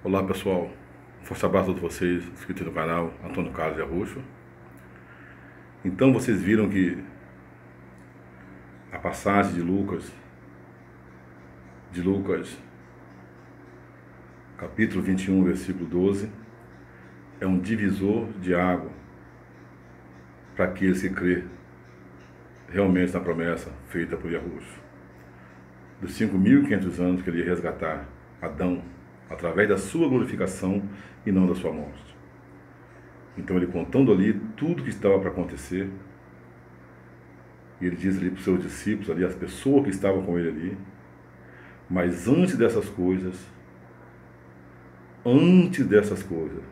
Olá pessoal, um forte abraço a todos vocês, inscritos no canal Antônio Carlos de Arrucho. Então vocês viram que a passagem de Lucas, capítulo 21, versículo 12, é um divisor de água para aqueles que crê realmente na promessa feita por Arrucho. Dos 5.500 anos que ele ia resgatar Adão através da sua glorificação e não da sua morte. Então ele contando ali tudo que estava para acontecer, e ele diz ali para os seus discípulos, ali, as pessoas que estavam com ele ali, mas antes dessas coisas,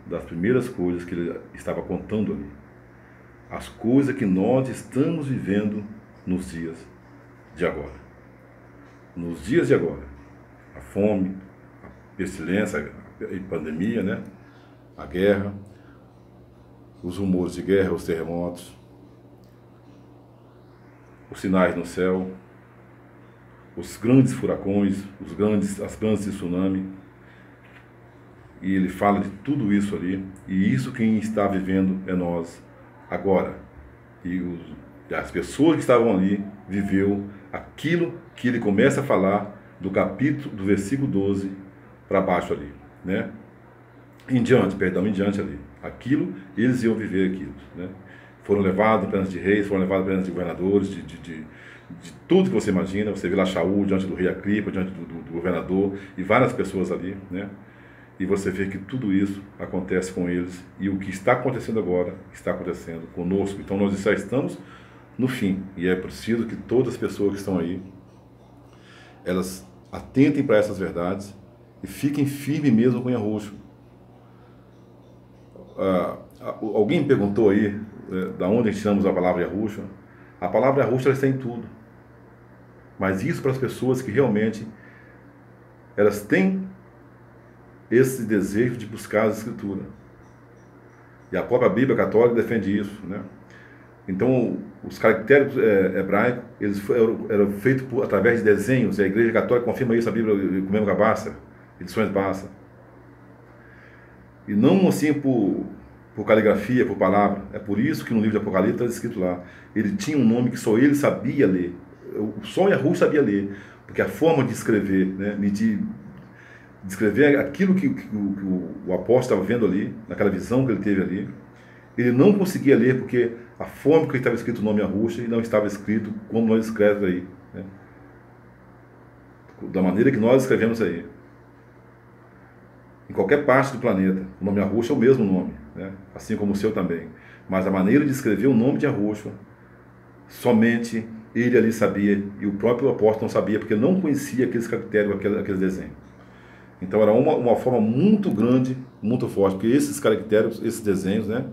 das primeiras coisas que ele estava contando ali, as coisas que nós estamos vivendo nos dias de agora. Nos dias de agora, a fome, a pestilência, a pandemia, né? A guerra, os rumores de guerra, os terremotos, os sinais no céu, os grandes furacões, as grandes tsunamis. E ele fala de tudo isso ali, e isso quem está vivendo é nós agora. E as pessoas que estavam ali viveu aquilo que ele começa a falar do capítulo, do versículo 12 para baixo ali, né? Em diante ali. Aquilo, eles iam viver aquilo, né? Foram levados perante de reis, foram levados perante de governadores, de tudo que você imagina. Você vê lá Shaul diante do rei Agripa, diante do governador e várias pessoas ali, né? E você vê que tudo isso acontece com eles, e o que está acontecendo agora está acontecendo conosco. Então nós já estamos no fim, e é preciso que todas as pessoas que estão aí, elas atentem para essas verdades e fiquem firmes mesmo com o Arrucho. Alguém perguntou aí da onde tiramos a palavra Arrucho. A palavra Arrucho ela está em tudo, mas isso para as pessoas que realmente elas têm esse desejo de buscar a Escritura. E a própria Bíblia Católica defende isso, né? Então, os caracteres hebraicos, eles eram feitos através de desenhos, e a Igreja Católica confirma isso, a Bíblia com mesmo Bassa, edições Bassa. E não assim por caligrafia, por palavra. É por isso que no livro de Apocalipse está escrito lá, ele tinha um nome que só ele sabia ler. Só o Arrucho sabia ler, porque a forma de escrever, né, de descrever aquilo que o apóstolo estava vendo ali, naquela visão que ele teve ali, ele não conseguia ler porque a forma que estava escrito o nome Arrucho e não estava escrito como nós escrevemos aí, né? Da maneira que nós escrevemos aí. Em qualquer parte do planeta, o nome Arrucho é o mesmo nome, né? Assim como o seu também. Mas a maneira de escrever o nome de Arrucho, somente ele ali sabia, e o próprio apóstolo não sabia, porque não conhecia aqueles caracteres, aqueles desenhos. Então era uma forma muito grande, muito forte, porque esses caracteres, esses desenhos, né,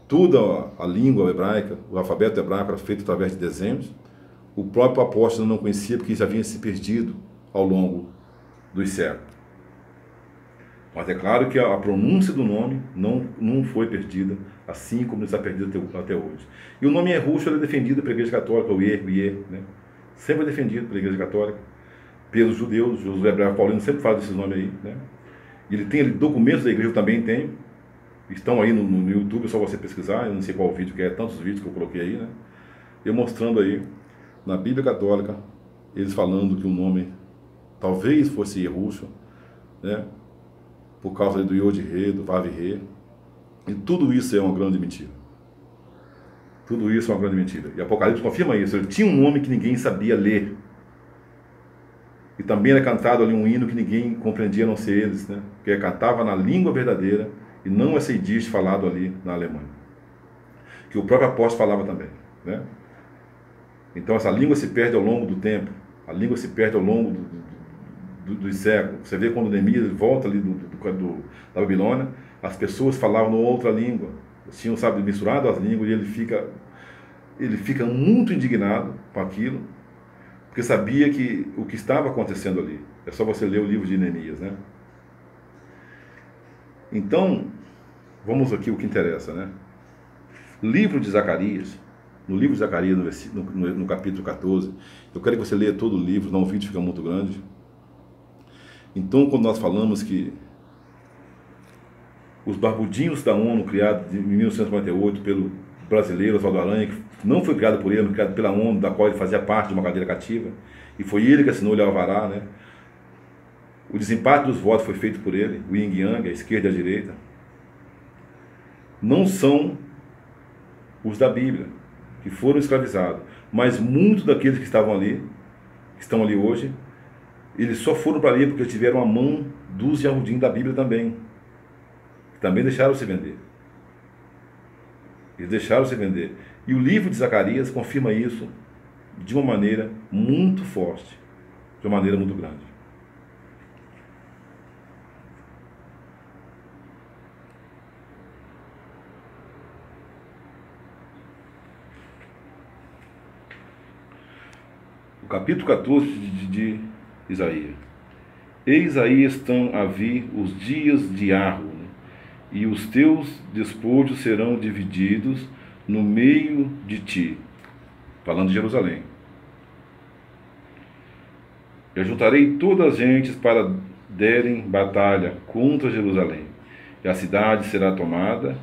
toda a língua hebraica, o alfabeto hebraico era feito através de desenhos. O próprio apóstolo não conhecia, porque já havia se perdido ao longo dos séculos. Mas é claro que a pronúncia do nome não foi perdida, assim como está perdida até hoje. E o nome Arrucho é defendido pela Igreja Católica, o Iê, né? Sempre é defendido pela Igreja Católica, pelos judeus, os hebreus paulinos sempre falam desses nomes aí, né? E ele tem documentos da igreja, eu também tenho, estão aí no YouTube, é só você pesquisar, eu não sei qual vídeo que é, tantos vídeos que eu coloquei aí, né? Eu mostrando aí, na Bíblia Católica, eles falando que o nome talvez fosse Arrucho, né? Por causa do Yod-Ré, do Vav-Ré, e tudo isso é uma grande mentira. Tudo isso é uma grande mentira. E Apocalipse confirma isso, ele tinha um nome que ninguém sabia ler. E também era cantado ali um hino que ninguém compreendia, a não ser eles, né? Porque cantava na língua verdadeira e não esse idioma falado ali na Alemanha. Que o próprio apóstolo falava também, né? Então essa língua se perde ao longo do tempo, a língua se perde ao longo dos séculos. Você vê quando Neemias volta ali da Babilônia, as pessoas falavam numa outra língua, tinham, sabe, misturado as línguas, e ele fica muito indignado com aquilo, porque sabia que o que estava acontecendo ali. É só você ler o livro de Neemias, né? Então, vamos aqui o que interessa, né? Livro de Zacarias, no livro de Zacarias, no capítulo 14, eu quero que você leia todo o livro, não o vídeo fica muito grande. Então, quando nós falamos que os barbudinhos da ONU, criados em 1948 pelo brasileiro Oswaldo Aranha, que não foi criado por ele, mas criado pela ONU, da qual ele fazia parte de uma cadeira cativa, e foi ele que assinou o alvará, né? O desempate dos votos foi feito por ele, o yin yang, a esquerda e a direita. Não são os da Bíblia, que foram escravizados, mas muitos daqueles que estavam ali, que estão ali hoje, eles só foram para ali porque tiveram a mão dos Yahudim da Bíblia também, que também deixaram-se vender. Eles deixaram-se vender. E o livro de Zacarias confirma isso de uma maneira muito forte, de uma maneira muito grande. O capítulo 14 de Isaías. Eis aí estão a vir os dias de Arro, né? E os teus despojos serão divididos no meio de ti. Falando de Jerusalém. Eu juntarei todas as gentes para derem batalha contra Jerusalém. E a cidade será tomada,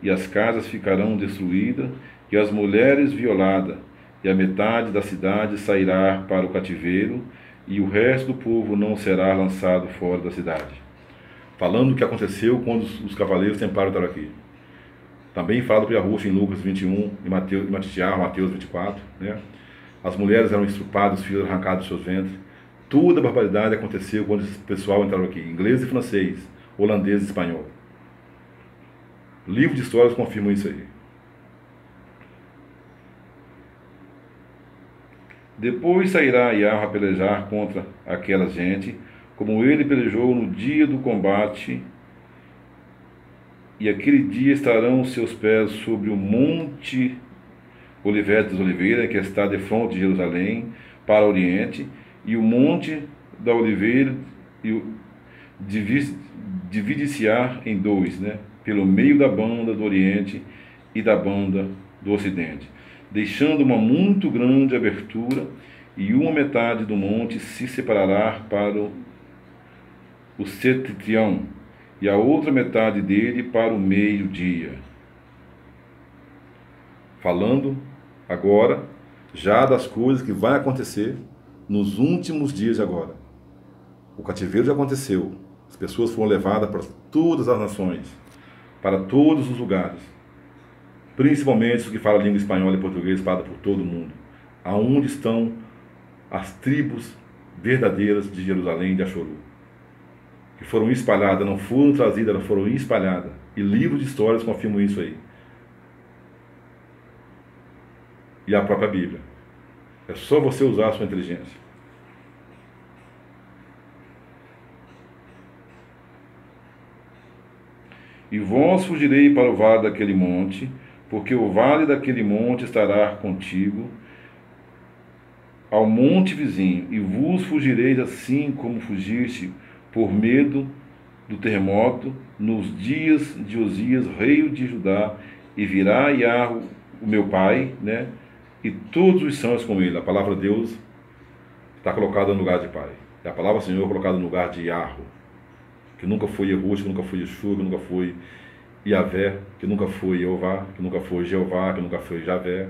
e as casas ficarão destruídas, e as mulheres violadas, e a metade da cidade sairá para o cativeiro, e o resto do povo não será lançado fora da cidade. Falando o que aconteceu quando os cavaleiros templaram estavam aqui. Também fala do Yahushua em Lucas 21 e Mateus 24. Né? As mulheres eram estrupadas, os filhos arrancados dos seus ventres. Toda a barbaridade aconteceu quando esse pessoal entraram aqui. Inglês e francês, holandês e espanhol. Livro de histórias confirmam isso aí. Depois sairá Yahweh a pelejar contra aquela gente, como ele pelejou no dia do combate, e aquele dia estarão os seus pés sobre o monte Olivete das Oliveiras, que está de frente de Jerusalém, para o oriente, e o monte da Oliveira divide-se-á em dois, né, pelo meio da banda do oriente e da banda do ocidente, deixando uma muito grande abertura, e uma metade do monte se separará para o setrião, e a outra metade dele para o meio-dia. Falando agora já das coisas que vai acontecer nos últimos dias de agora. O cativeiro já aconteceu, as pessoas foram levadas para todas as nações, para todos os lugares, principalmente os que falam língua espanhola e português, espalhados por todo o mundo, aonde estão as tribos verdadeiras de Jerusalém e de Axoru, que foram espalhadas, não foram trazidas, elas foram espalhadas, e livros de histórias confirmam isso aí, e a própria Bíblia. É só você usar a sua inteligência. E vós fugirei para o vale daquele monte, porque o vale daquele monte estará contigo, ao monte vizinho, e vos fugireis assim como fugiste por medo do terremoto nos dias de Osias, rei de Judá, e virá Yahweh, o meu pai, né? E todos os santos com ele. A palavra de Deus está colocada no lugar de pai. E a palavra do Senhor é colocada no lugar de Yahweh, que nunca foi Yehoshua, que nunca foi Yeshua, que nunca foi Yahvé, que nunca foi Jeová, que nunca foi Jeová, que nunca foi Javé,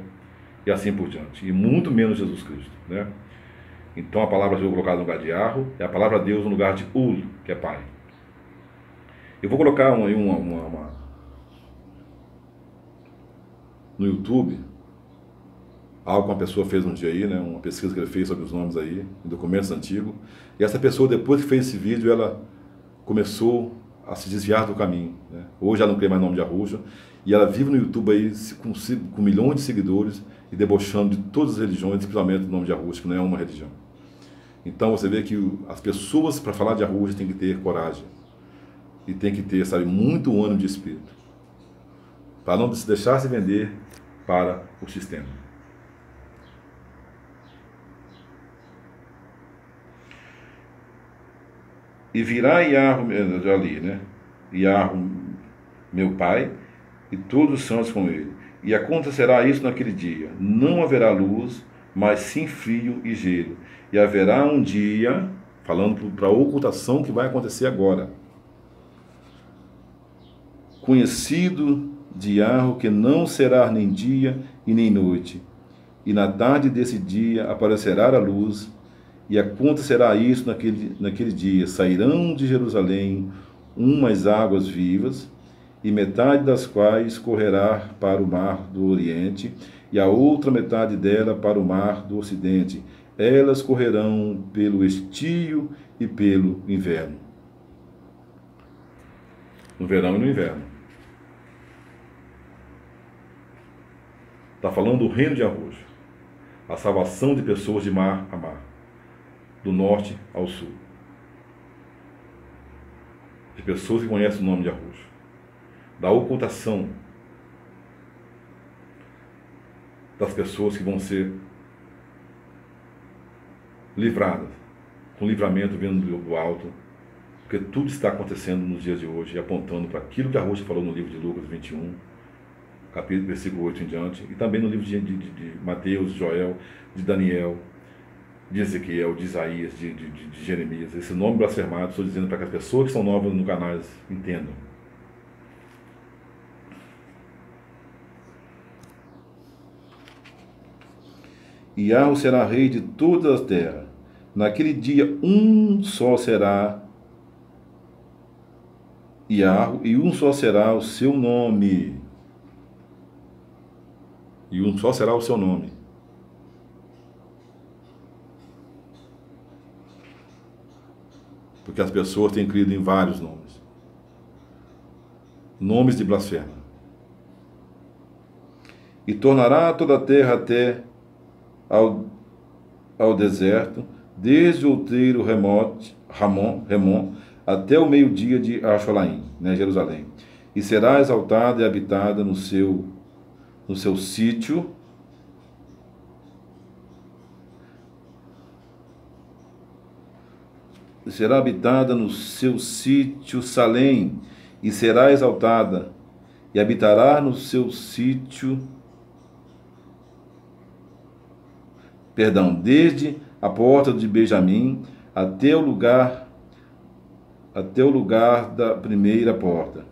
e assim por diante. E muito menos Jesus Cristo, né? Então a palavra de Deus é colocada no lugar de Yahweh, e a palavra de Deus no lugar de Ul, que é pai. Eu vou colocar no YouTube algo que uma pessoa fez um dia aí, né? Uma pesquisa que ele fez sobre os nomes aí, em documentos antigos. E essa pessoa, depois que fez esse vídeo, ela começou a se desviar do caminho, né? Hoje ela não crê mais no nome de Yahushua, e ela vive no YouTube aí com milhões de seguidores e debochando de todas as religiões, principalmente do nome de Yahushua, que não é uma religião. Então você vê que as pessoas, para falar de Yahushua, têm que ter coragem e tem que ter, sabe, muito ânimo de espírito, para não se deixar se vender para o sistema. E virá Yahweh, já li, né? Yahweh, meu pai, e todos os santos com ele. E acontecerá isso naquele dia: não haverá luz, mas sim frio e gelo. E haverá um dia, falando para a ocultação que vai acontecer agora. Conhecido de Yahweh que não será nem dia e nem noite, e na tarde desse dia aparecerá a luz, e acontecerá isso naquele dia. Sairão de Jerusalém umas águas vivas, e metade das quais correrá para o mar do Oriente, e a outra metade dela para o mar do Ocidente. Elas correrão pelo estio e pelo inverno. No verão e no inverno. Está falando do reino de Yahushua, a salvação de pessoas de mar a mar, do norte ao sul, de pessoas que conhecem o nome de Yahushua, da ocultação das pessoas que vão ser livradas, com livramento vindo do alto, porque tudo está acontecendo nos dias de hoje, apontando para aquilo que Yahushua falou no livro de Lucas 21, capítulo, versículo 8 em diante, e também no livro de Mateus, de Joel, de Daniel, de Ezequiel, de Isaías, de Jeremias. Esse nome blasfemado, estou dizendo para que as pessoas que são novas no canal entendam. E Yahweh será rei de toda a terra. Naquele dia um só será Yahweh, e um só será o seu nome. E um só será o seu nome. Porque as pessoas têm crido em vários nomes. Nomes de blasfêmia. E tornará toda a terra até ao deserto, desde o outeiro Ramon, até o meio-dia de Asholaim, né, Jerusalém. E será exaltada e habitada no seu sítio, será habitada no seu sítio Salém, e será exaltada, e habitará no seu sítio, desde a porta de Benjamim até o lugar da primeira porta,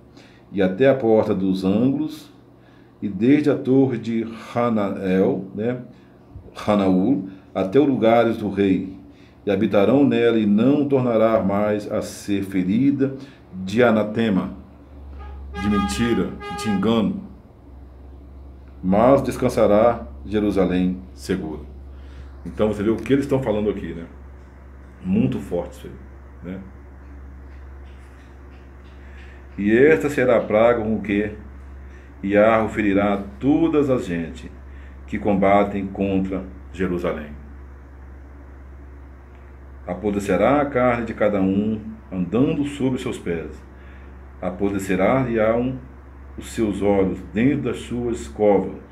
e até a porta dos ângulos, e desde a torre de Hanaul, até os lugares do rei, e habitarão nela, e não tornará mais a ser ferida de anatema, de mentira, de engano, mas descansará Jerusalém segura. Então você vê o que eles estão falando aqui, né? Muito forte isso aí, né? E esta será a praga com que Yahweh ferirá todas as gente que combatem contra Jerusalém. Apodrecerá a carne de cada um, andando sobre seus pés. Apodrecerá-lhe-ão os seus olhos dentro das suas covas,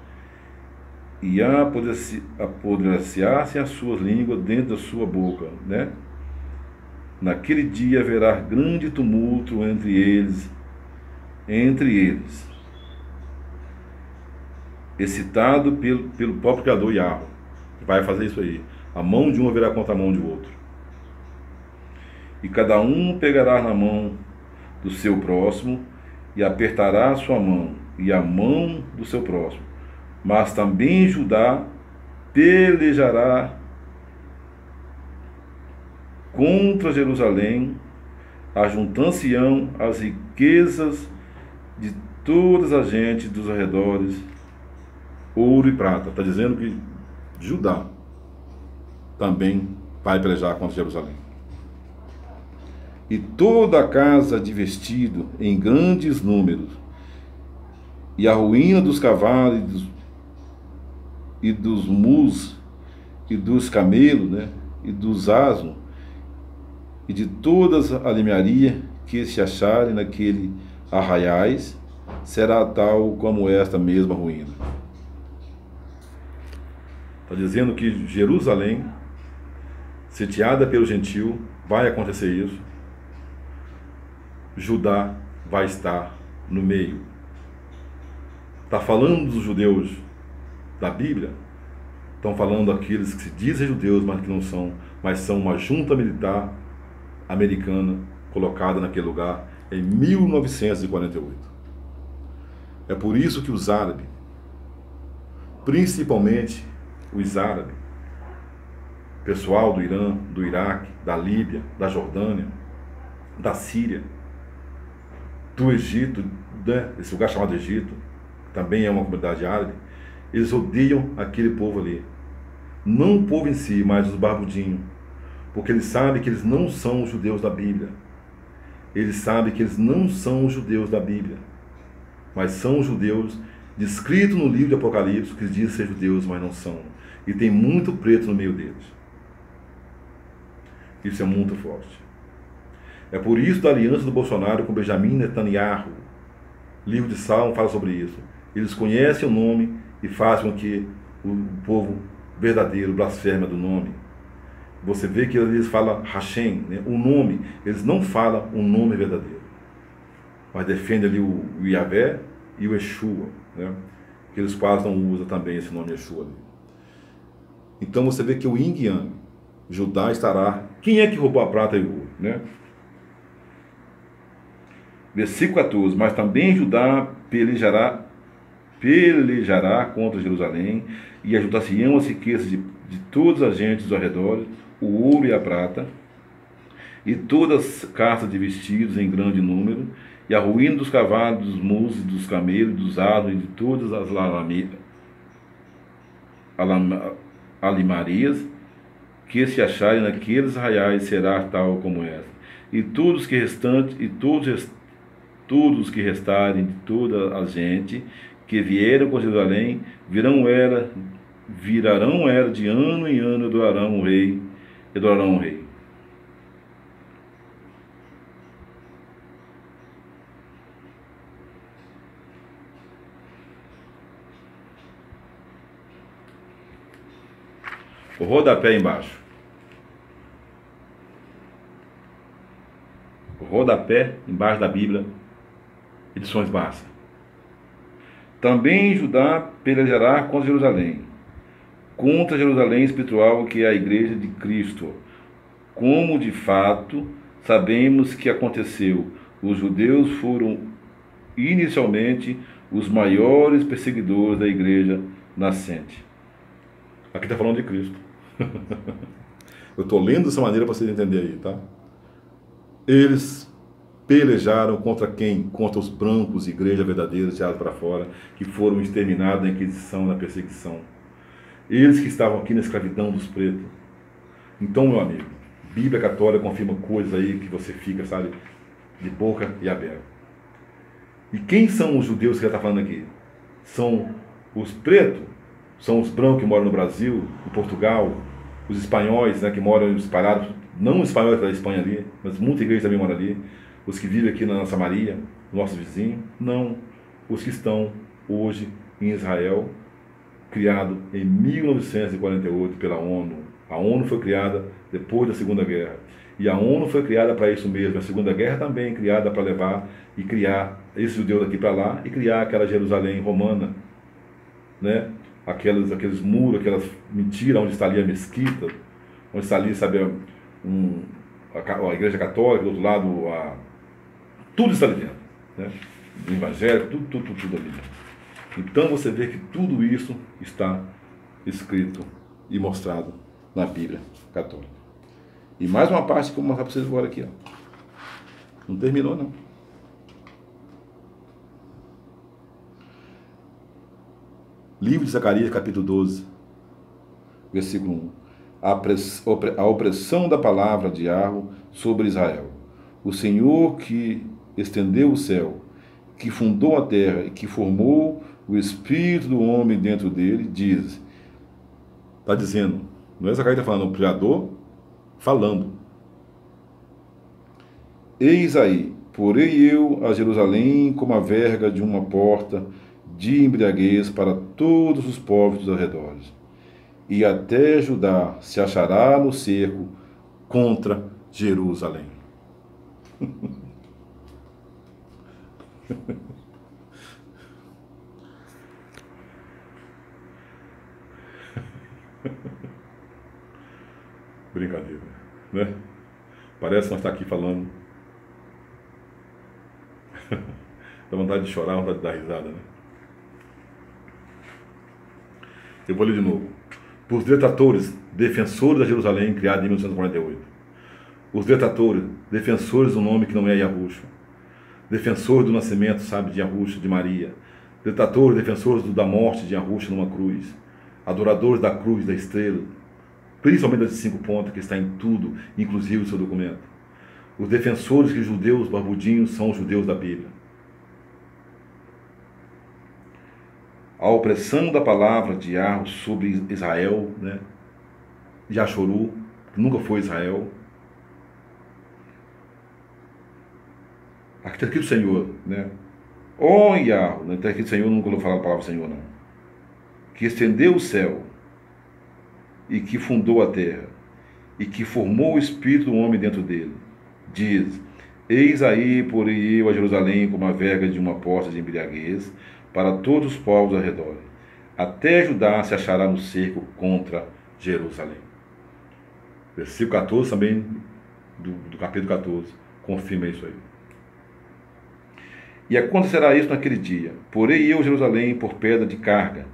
e apodrecer-se as suas línguas dentro da sua boca, né? Naquele dia haverá grande tumulto entre eles, excitado pelo próprio Criador Yahweh, que vai fazer isso aí. A mão de um virá contra a mão de outro. E cada um pegará na mão do seu próximo, e apertará a sua mão, e a mão do seu próximo. Mas também Judá pelejará contra Jerusalém, ajuntando-se-ão as riquezas de todas as gentes dos arredores, ouro e prata. Está dizendo que Judá também vai pelejar contra Jerusalém. E toda a casa de vestido em grandes números, e a ruína dos cavalos e dos mus, e dos camelos, né, e dos asnos, e de todas a limiaria que se acharem naquele arraiais, será tal como esta mesma ruína. Está dizendo que Jerusalém, sitiada pelo gentil, vai acontecer isso. Judá vai estar no meio. Está falando dos judeus da Bíblia? Estão falando aqueles que se dizem judeus, mas que não são, mas são uma junta militar americana colocada naquele lugar em 1948. É por isso que os árabes, principalmente os árabes, pessoal do Irã, do Iraque, da Líbia, da Jordânia, da Síria, do Egito, né? Esse lugar chamado Egito, também é uma comunidade árabe, eles odeiam aquele povo ali. Não o povo em si, mas os barbudinhos. Porque eles sabem que eles não são os judeus da Bíblia. Eles sabem que eles não são os judeus da Bíblia, mas são os judeus descritos no livro de Apocalipse, que dizem ser judeus, mas não são. E tem muito preto no meio deles. Isso é muito forte. É por isso da aliança do Bolsonaro com Benjamin Netanyahu. O livro de Salmo fala sobre isso. Eles conhecem o nome e fazem com que o povo verdadeiro blasfeme do nome. Você vê que eles falam Hashem, né? O nome. Eles não falam o nome verdadeiro, mas defendem ali o Yahvé e o Yeshua, né? Que eles quase não usam também esse nome Yeshua ali. Então você vê que o Yin Yang, Judá estará. Quem é que roubou a prata e o ouro, né? Versículo 14. Mas também Judá pelejará contra Jerusalém, e ajuntar-se-ão as riquezas de todas as gentes ao redor, o ouro e a prata, e todas as caças de vestidos em grande número, e a ruína dos cavalos, dos mulos, dos camelos, dos asnos, e de todas as alimarias que se acharem naqueles arraiais será tal como essa. E todos que restantes, e todos os que restarem de toda a gente que vieram com Jerusalém virarão era de ano em ano e adorarão o rei. O rodapé embaixo. O rodapé embaixo da Bíblia, edições Barça. Também Judá pelejará contra Jerusalém espiritual, que é a igreja de Cristo. Como de fato sabemos que aconteceu. Os judeus foram inicialmente os maiores perseguidores da igreja nascente. Aqui está falando de Cristo. Eu estou lendo dessa maneira para vocês entenderem aí, tá? Eles pelejaram contra quem? Contra os brancos, igreja verdadeira, tirados para fora, que foram exterminados na Inquisição, na perseguição. Eles que estavam aqui na escravidão dos pretos. Então, meu amigo, Bíblia Católica confirma coisas aí que você fica, sabe, de boca e aberta. E quem são os judeus que ela está falando aqui? São os pretos, são os brancos que moram no Brasil, em Portugal, os espanhóis, né, que moram espalhados, não os espanhóis da Espanha ali, mas muita igreja também mora ali, os que vivem aqui na Samaria, nosso vizinho, não, os que estão hoje em Israel, criado em 1948 pela ONU. A ONU foi criada depois da Segunda Guerra. E a ONU foi criada para isso mesmo. A Segunda Guerra também criada para levar e criar esses judeus daqui para lá e criar aquela Jerusalém romana, né? Aqueles muros, aquelas mentiras, onde está ali a mesquita, onde está ali, sabe, a igreja católica, do outro lado, tudo está ali dentro, né? O evangélico, tudo ali dentro. Então você vê que tudo isso está escrito e mostrado na Bíblia Católica. E mais uma parte que eu vou mostrar para vocês agora aqui, ó. Não terminou, não. Livro de Zacarias, capítulo 12, versículo 1. A opressão da palavra de Yahweh sobre Israel. O Senhor que estendeu o céu, que fundou a terra e que formou o espírito do homem dentro dele, diz. Está dizendo, não é Zacarias que está falando, o Criador falando. Eis aí, porei eu a Jerusalém como a verga de uma porta de embriaguez para todos os povos dos arredores. E até Judá se achará no cerco contra Jerusalém. Brincadeira, né? Parece que nós estamos aqui falando. Dá vontade de chorar, vontade de dar risada, né? Eu vou ler de novo. Os detratores, defensores da Jerusalém, criada em 1948. Os detratores, defensores do nome que não é Yahushua. Defensores do nascimento, sabe, de Yahushua, de Maria. Detratores, defensores da morte de Yahushua numa cruz. Adoradores da cruz, da estrela. Principalmente das 5 pontos, que está em tudo, inclusive o seu documento. Os defensores que os judeus barbudinhos são os judeus da Bíblia. A opressão da palavra de Yahweh sobre Israel, né? Yashuru, que nunca foi Israel. Aqui está escrito Senhor, né? Ó Yahweh, não está escrito Senhor, nunca vou falar a palavra Senhor, não. Que estendeu o céu e que fundou a terra e que formou o espírito do homem dentro dele. Diz: eis aí porei eu a Jerusalém como a verga de uma porta de embriaguez para todos os povos ao redor. Até Judá se achará no cerco contra Jerusalém. Versículo 14 também, do capítulo 14, confirma isso aí. E acontecerá isso naquele dia: porei eu Jerusalém por pedra de carga,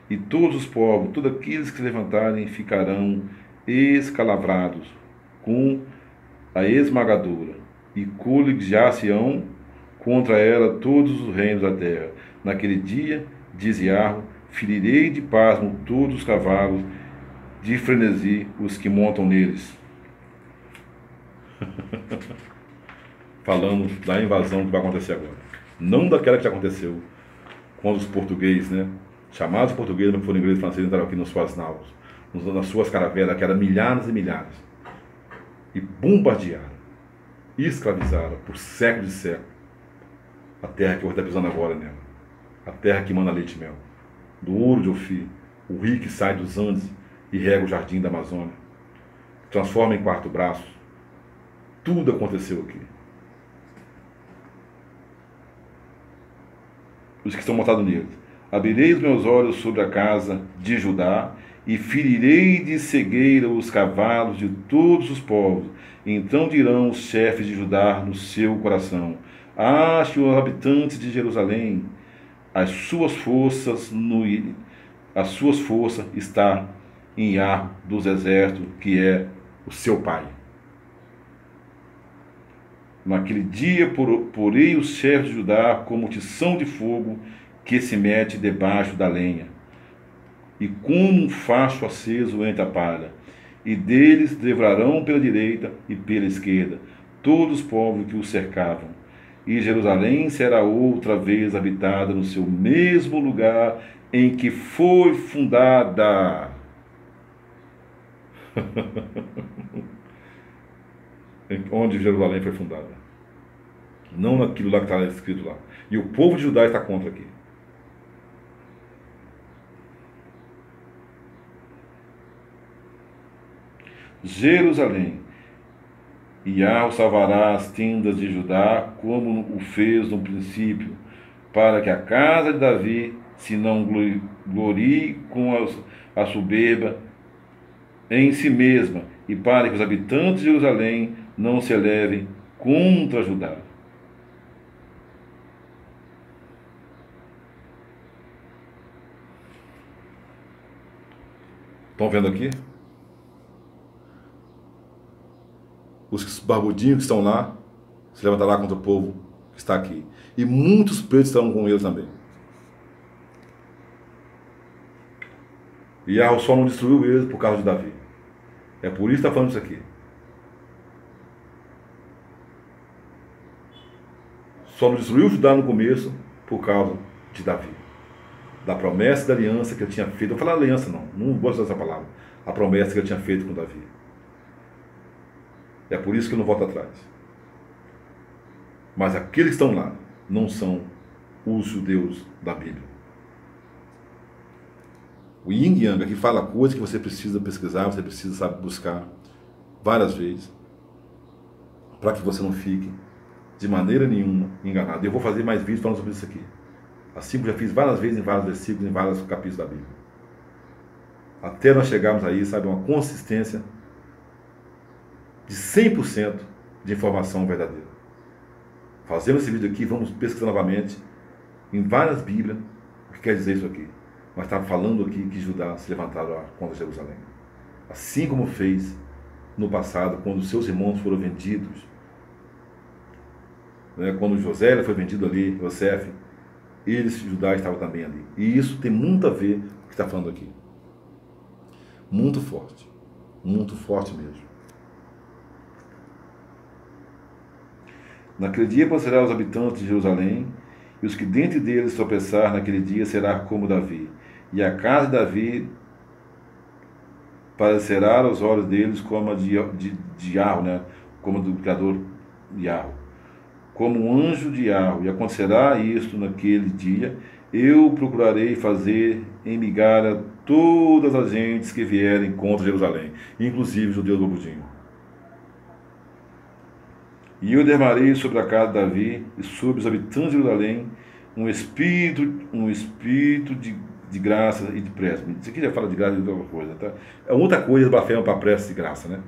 e todos os povos, todos aqueles que se levantarem, ficarão escalavrados com a esmagadura, e coligar-se-ão contra ela todos os reinos da terra. Naquele dia, diz Yahweh, ferirei de pasmo todos os cavalos, de frenesi os que montam neles. Falando da invasão que vai acontecer agora. Não daquela que já aconteceu quando os portugueses, né, chamados portugueses, mas foram ingleses e franceses, entraram aqui nas suas naus, nas suas caravelas, que eram milhares e milhares, e bombardearam, e escravizaram por séculos e séculos a terra que hoje está pisando agora nela, a terra que manda leite e mel, do ouro de Ofir, o rio que sai dos Andes e rega o jardim da Amazônia, transforma em 4 braços. Tudo aconteceu aqui. Os que estão montados neles: abrirei os meus olhos sobre a casa de Judá e ferirei de cegueira os cavalos de todos os povos. Então dirão os chefes de Judá no seu coração: ache os habitantes de Jerusalém, as suas forças está em Yahweh dos exércitos, que é o seu pai. Naquele dia porei os chefes de Judá como tição de fogo que se mete debaixo da lenha, e como um facho aceso entre a palha, e deles devorarão pela direita e pela esquerda todos os povos que os cercavam. E Jerusalém será outra vez habitada no seu mesmo lugar em que foi fundada. Onde Jerusalém foi fundada. Não naquilo lá que está escrito lá. E o povo de Judá está contra aqui. Jerusalém. E Yahweh salvará as tendas de Judá, como o fez no princípio, para que a casa de Davi se não glorie com a soberba em si mesma, e para que os habitantes de Jerusalém não se elevem contra Judá. Estão vendo aqui? Os barbudinhos que estão lá se levantará contra o povo que está aqui. E muitos pretos estão com eles também. E Yahweh só não destruiu eles por causa de Davi. É por isso que está falando isso aqui. Só não destruiu Judá no começo por causa de Davi. Da promessa e da aliança que ele tinha feito. Não vou falar aliança não gosto dessa palavra. A promessa que ele tinha feito com Davi. É por isso que eu não volto atrás. Mas aqueles que estão lá não são os judeus da Bíblia. O Yin Yang aqui fala coisas que você precisa pesquisar, você precisa, sabe, buscar várias vezes, para que você não fique de maneira nenhuma enganado. Eu vou fazer mais vídeos falando sobre isso aqui. Assim como já fiz várias vezes em vários versículos, em vários capítulos da Bíblia. Até nós chegarmos aí, sabe, uma consistência de 100% de informação verdadeira. Fazemos esse vídeo aqui, vamos pesquisar novamente em várias Bíblias o que quer dizer isso aqui. Mas está falando aqui que Judá se levantaram contra Jerusalém. Assim como fez no passado, quando seus irmãos foram vendidos. Né? Quando José foi vendido ali, Yosef, eles, Judá, estavam também ali. E isso tem muito a ver com o que está falando aqui. Muito forte mesmo. Naquele dia procederá os habitantes de Jerusalém, e os que dentre deles tropeçar naquele dia será como Davi, e a casa de Davi parecerá aos olhos deles como a de Yahweh, né? Como do Criador Yahweh, como um anjo de Yahweh. E acontecerá isto naquele dia: eu procurarei fazer emigrar a todas as gentes que vierem contra Jerusalém, inclusive os judeus do Budinho. E eu derramarei sobre a casa de Davi e sobre os habitantes de Jerusalém um espírito de graça e de pressa. Isso aqui já fala de graça e de outra coisa, tá? É outra coisa blasfema para pressa e graça, né?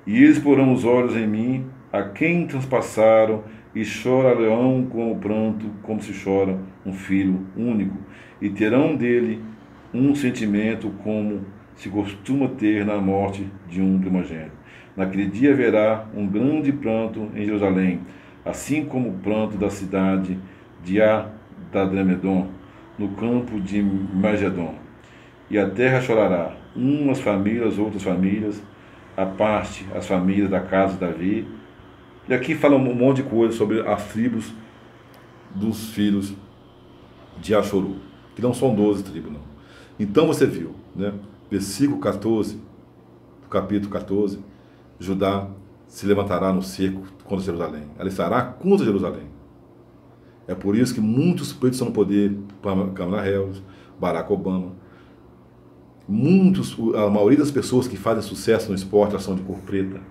E eles porão os olhos em mim, a quem transpassaram, e chorarão com o pranto, como se chora um filho único, e terão dele um sentimento como se costuma ter na morte de um primogênito. Naquele dia haverá um grande pranto em Jerusalém, assim como o pranto da cidade de Adadramedon, no campo de Magedon. E a terra chorará, umas famílias, outras famílias, a parte, as famílias da casa de Davi. E aqui fala um monte de coisa sobre as tribos dos filhos de Ashuru, que não são 12 tribos, não. Então você viu, né? Versículo 14, do capítulo 14, Judá se levantará no cerco contra Jerusalém. Ela estará contra Jerusalém. É por isso que muitos pretos estão no poder, Kamala Harris, Barack Obama. A maioria das pessoas que fazem sucesso no esporte, elas são de cor preta.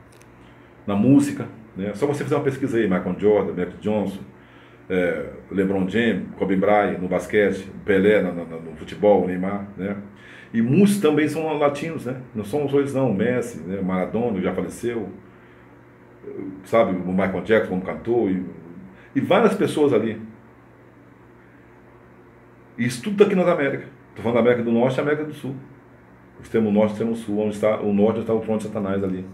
Na música, né? Só você fazer uma pesquisa aí, Michael Jordan, Magic Johnson, LeBron James, Kobe Bryant no basquete, Pelé no futebol, Neymar, né? E muitos também são latinos, né? Não são só eles não, Messi, né? Maradona, já faleceu, sabe, o Michael Jackson como cantor, e várias pessoas ali. E isso tudo aqui nas Américas. Estou falando da América do Norte e América do Sul. O extremo norte e o extremo sul, onde está o norte, onde está o trono de Satanás ali.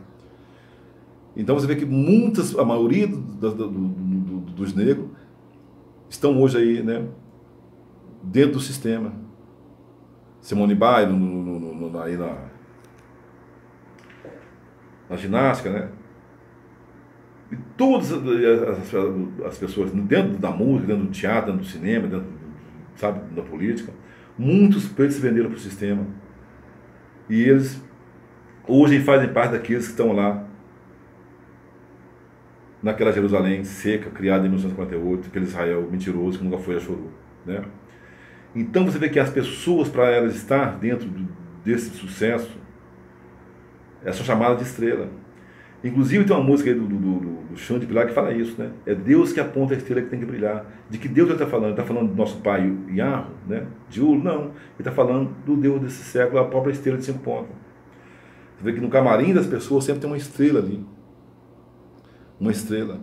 Então você vê que a maioria dos negros estão hoje aí, né, dentro do sistema. Simone Biles, aí na ginástica, né? E todas as pessoas, dentro da música, dentro do teatro, dentro do cinema, dentro, sabe, da política, muitos pretos se venderam para o sistema. E eles hoje fazem parte daqueles que estão lá naquela Jerusalém seca, criada em 1948, aquele Israel mentiroso que nunca foi a Ashuru, né? Então você vê que as pessoas, para elas estar dentro desse sucesso, são chamadas de estrela. Inclusive tem uma música aí do Chão de Pilar que fala isso, né? É Deus que aponta a estrela que tem que brilhar. De que Deus ele está falando? Ele está falando do nosso pai Yahweh, né? De Ur? Não. Ele está falando do Deus desse século, a própria estrela de 5 pontas. Você vê que no camarim das pessoas sempre tem uma estrela ali. Uma estrela.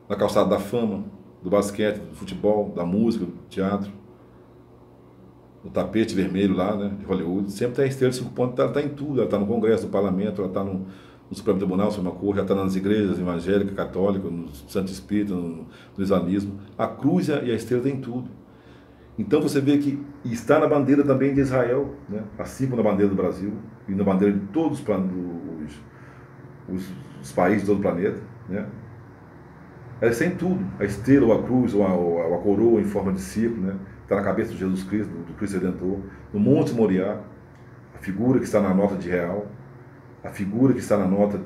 Na calçada da fama, do basquete, do futebol, da música, do teatro. No tapete vermelho lá, né, de Hollywood, sempre tem a estrela de 5 pontos, ela está em tudo, ela está no Congresso, no Parlamento, ela está no Supremo Tribunal, Suprema Corte, ela está nas igrejas evangélicas, católicas, no Santo Espírito, no islamismo. A cruz e a estrela tem tudo. Então você vê que está na bandeira também de Israel, né, assim como na bandeira do Brasil e na bandeira de todos os países de todo o planeta, né. Ela tem tudo, a estrela, ou a cruz, ou a coroa em forma de círculo, né? Está na cabeça de Jesus Cristo, do Cristo Redentor, no Monte Moriá, a figura que está na nota de real, a figura que está na nota,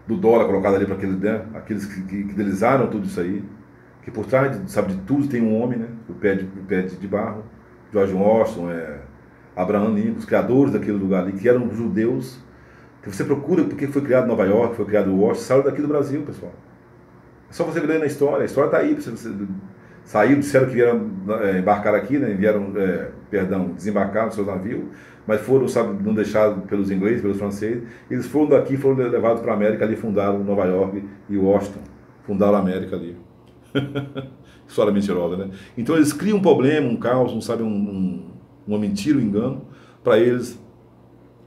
do dólar colocado ali para aqueles que idealizaram tudo isso aí, que por trás, de tudo tem um homem, né? O pé de barro, George Washington, Abraham Lincoln, os criadores daquele lugar ali, que eram judeus. Que você procura porque foi criado em Nova York, foi criado em Washington, saiu daqui do Brasil, pessoal. É só você ler na história, a história está aí. saíram, disseram que vieram embarcar aqui, né? Desembarcar no seu navio, mas foram, sabe, não deixados pelos ingleses, pelos franceses. Eles foram daqui, foram levados para a América, ali fundaram Nova York e Washington, fundaram a América ali. História mentirosa, né? Então eles criam um problema, um caos, não sabe, uma mentira, um engano, para eles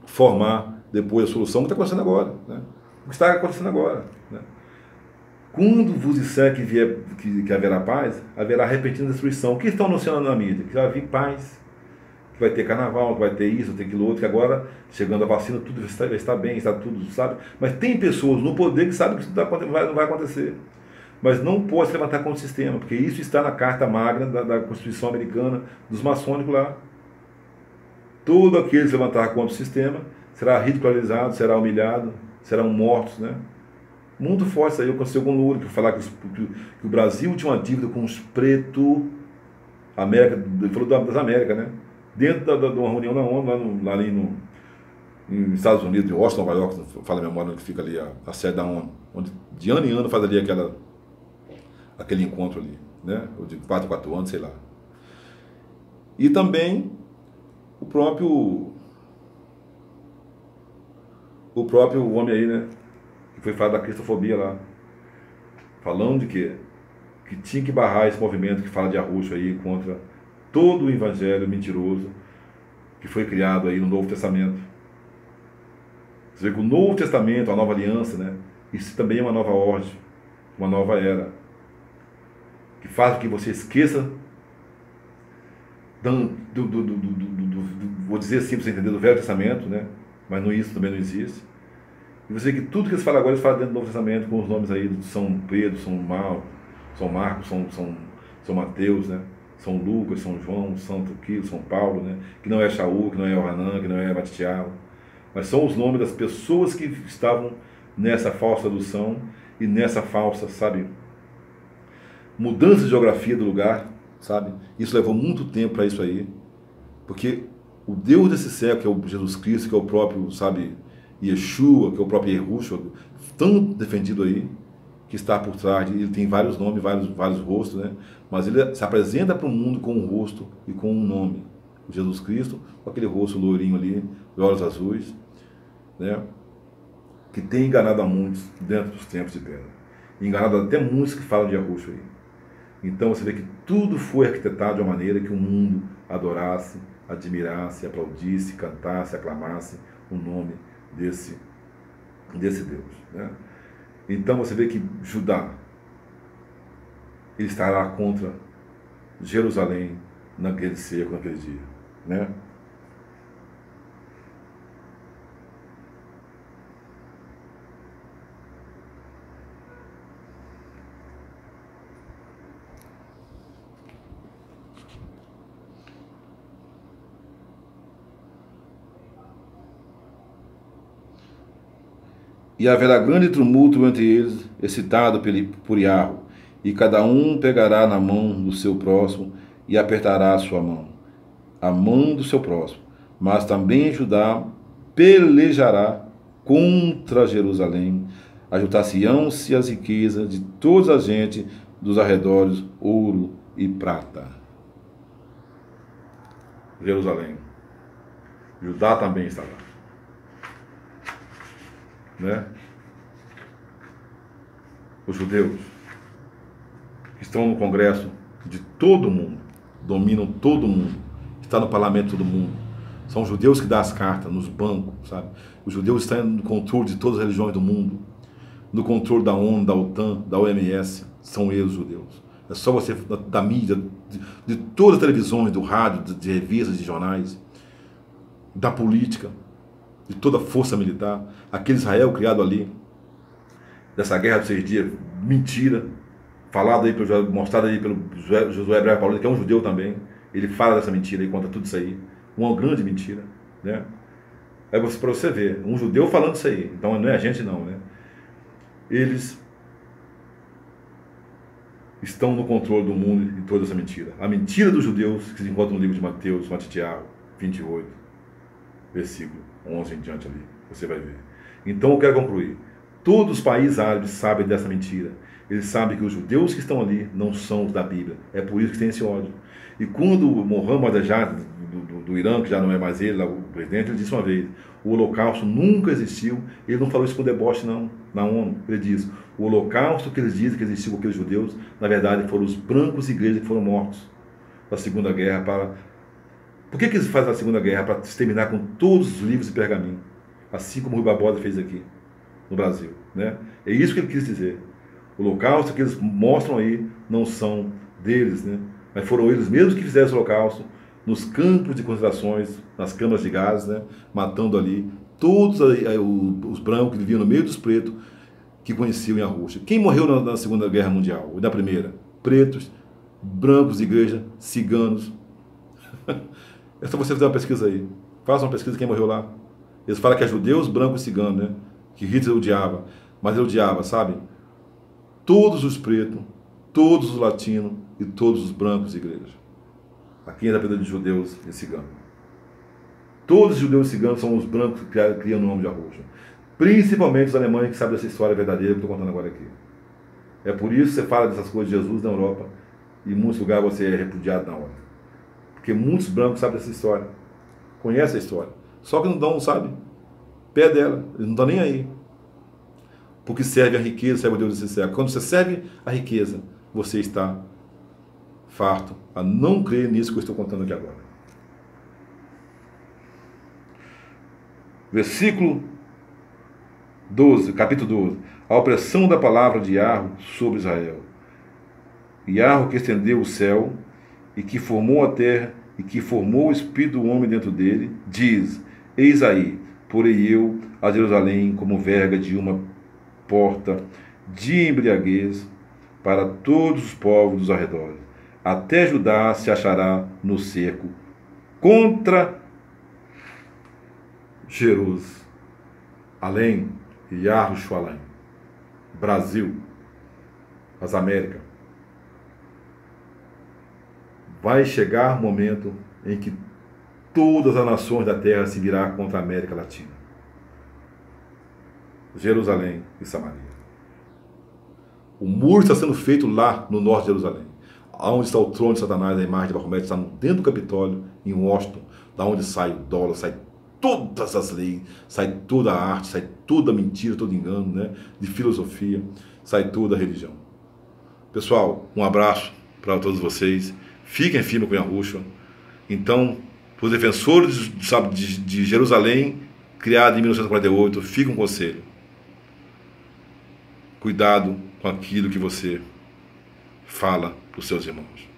formar depois a solução que está acontecendo agora, né? O que está acontecendo agora, né? Quando vos disser que haverá paz, haverá repentina destruição. O que estão anunciando na mídia? Que vai vir paz, que vai ter carnaval, que vai ter isso, vai ter aquilo outro, que agora, chegando a vacina, tudo vai estar bem, está tudo, sabe? Mas tem pessoas no poder que sabem que isso não vai acontecer. Mas não pode se levantar contra o sistema, porque isso está na Carta Magna da Constituição Americana, dos maçônicos lá. Todo aquele que se levantar contra o sistema será ridicularizado, será humilhado, serão mortos, né? Muito forte isso aí, aconteceu com o Lula, que falar que o Brasil tinha uma dívida com os pretos, América, ele falou das Américas, né? Dentro de uma reunião na ONU, lá ali nos Estados Unidos, de Washington, Nova York, fala a memória, onde fica ali a sede da ONU, onde de ano em ano faz ali aquele encontro ali, né? Ou de 4 em 4 anos, sei lá. E também o próprio homem aí, né? Que foi falar da cristofobia lá, falando de quê? Que tinha que barrar esse movimento que fala de arroxo aí contra todo o evangelho mentiroso que foi criado aí no Novo Testamento. Você vê que o Novo Testamento, a nova aliança, né? Isso também é uma nova ordem, uma nova era, que faz com que você esqueça vou dizer assim para você entender, do Velho Testamento, né? Mas isso também não existe. E você vê que tudo que eles falam agora, eles falam dentro do Novo Testamento, com os nomes aí de São Pedro, São Marcos, São Mateus, né? São Lucas, São João, Santo Quilo, São Paulo, né? Que não é Shaul, que não é Yohanan, que não é Matitiao. Mas são os nomes das pessoas que estavam nessa falsa tradução e nessa falsa, sabe, mudança de geografia do lugar, sabe? Isso levou muito tempo para isso aí, porque o Deus desse século, que é o Jesus Cristo, que é o próprio, sabe, Yeshua, que é o próprio Yerushua, tão defendido aí, que está por trás, ele tem vários nomes, vários rostos, né? Mas ele se apresenta para o mundo com um rosto e com um nome. O Jesus Cristo, com aquele rosto loirinho ali, de olhos azuis, né? Que tem enganado a muitos dentro dos tempos de pedra. Enganado até muitos que falam de Yahushua aí. Então você vê que tudo foi arquitetado de uma maneira que o mundo adorasse, admirasse, aplaudisse, cantasse, aclamasse o nome desse Deus, né? Então você vê que Judá, ele estará contra Jerusalém naquele cerco, naquele dia, né? E haverá grande tumulto entre eles, excitado por Iarro, e cada um pegará na mão do seu próximo e apertará a sua mão, a mão do seu próximo. Mas também Judá pelejará contra Jerusalém, ajuntar-se-ão-se as riquezas de toda a gente dos arredores, ouro e prata. Jerusalém. Judá também está lá, né? Os judeus que estão no Congresso de todo mundo, dominam todo mundo, está no parlamento de todo mundo, são os judeus que dão as cartas nos bancos, sabe? Os judeus estão no controle de todas as religiões do mundo, no controle da ONU, da OTAN, da OMS, são eles os judeus. É só você, da mídia, de todas as televisões, do rádio, de revistas, de jornais, da política, de toda a força militar, aquele Israel criado ali, dessa guerra dos 6 dias, mentira, falado aí, mostrado aí pelo Josué Braga Paulista, que é um judeu também, ele fala dessa mentira e conta tudo isso aí, uma grande mentira, né? É para você ver, um judeu falando isso aí, então não é a gente não, né? Eles estão no controle do mundo e toda essa mentira. A mentira dos judeus que se encontra no livro de Mateus, Matitiao, 28, versículo 11 em diante ali, você vai ver. Então eu quero concluir. Todos os países árabes sabem dessa mentira, Eles sabem que os judeus que estão ali não são os da Bíblia. É por isso que tem esse ódio. E quando Mohammad Ahmadinejad, do Irã, que já não é mais ele, o presidente, ele disse uma vez, o Holocausto nunca existiu. Ele não falou isso com deboche, não, na ONU. Ele diz, o Holocausto que eles dizem que existiu com aqueles judeus, na verdade foram os brancos igrejas que foram mortos na Segunda Guerra para... Por que eles fazem a Segunda Guerra? Para exterminar com todos os livros e pergaminhos. Assim como o Rui Barbosa fez aqui, no Brasil. Né? É isso que ele quis dizer. O Holocausto que eles mostram aí não são deles, né? Mas foram eles mesmos que fizeram esse Holocausto nos campos de concentrações, nas câmaras de gás, né? Matando ali todos os brancos que viviam no meio dos pretos que conheciam em Arusha. Quem morreu na Segunda Guerra Mundial e na Primeira? Pretos, brancos de igreja, ciganos. É só você fazer uma pesquisa aí. Faça uma pesquisa quem morreu lá. Eles falam que é judeus, brancos e ciganos, né? Que Hitler odiava. Mas ele odiava, sabe? Todos os pretos, todos os latinos e todos os brancos de igreja. Aqui é da vida de judeus e ciganos. Todos os judeus e ciganos são os brancos que criam o nome de Arusha. Principalmente os alemães que sabem dessa história verdadeira que eu estou contando agora aqui. É por isso que você fala dessas coisas de Jesus na Europa e em muitos lugares você é repudiado na hora. Porque muitos brancos sabem dessa história. Conhecem a história. Só que não dão, sabe? Pé dela. Eles não estão nem aí. Porque serve a riqueza, serve o Deus desse século. Quando você serve a riqueza, você está farto a não crer nisso que eu estou contando aqui agora. Versículo 12, capítulo 12. A opressão da palavra de Yahweh sobre Israel. Yahweh que estendeu o céu e que formou a terra e que formou o espírito do homem dentro dele, diz, eis aí, porei eu a Jerusalém como verga de uma porta de embriaguez para todos os povos dos arredores. Até Judá se achará no cerco contra Jerusalém e Yarushalayim. Brasil, as Américas. Vai chegar o momento em que todas as nações da terra se virá contra a América Latina. Jerusalém e Samaria. O muro está sendo feito lá no norte de Jerusalém. Onde está o trono de Satanás, a imagem de Maomé, está dentro do Capitólio, em Washington, da onde sai o dólar, sai todas as leis, sai toda a arte, sai toda a mentira, todo engano, né? De filosofia, sai toda a religião. Pessoal, um abraço para todos vocês. Fiquem firmes com Yahushua. Então, os defensores de Jerusalém, criado em 1948, fica um conselho. Cuidado com aquilo que você fala para os seus irmãos.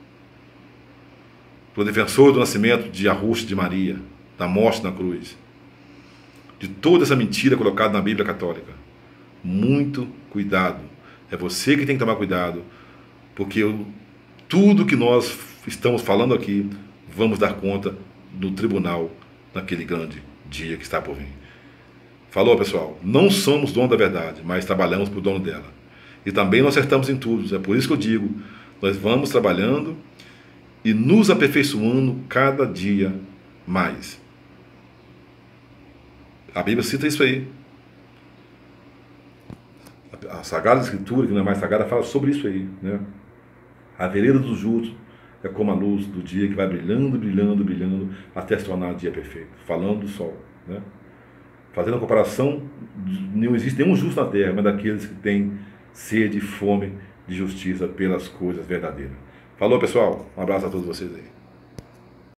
Para o defensor do nascimento de Yahushua de Maria, da morte na cruz, de toda essa mentira colocada na Bíblia Católica, muito cuidado. É você que tem que tomar cuidado, porque tudo que nós estamos falando aqui, vamos dar conta no tribunal naquele grande dia que está por vir. Falou, pessoal? Não somos dono da verdade, mas trabalhamos para o dono dela. E também não acertamos em tudo. É por isso que eu digo, nós vamos trabalhando e nos aperfeiçoando cada dia mais. A Bíblia cita isso aí. A Sagrada Escritura, que não é mais sagrada, fala sobre isso aí, né? A vereda dos justos é como a luz do dia que vai brilhando, brilhando, brilhando, até se tornar dia perfeito. Falando do sol, né? Fazendo a comparação, não existe nenhum justo na terra, mas daqueles que têm sede e fome de justiça pelas coisas verdadeiras. Falou, pessoal? Um abraço a todos vocês aí.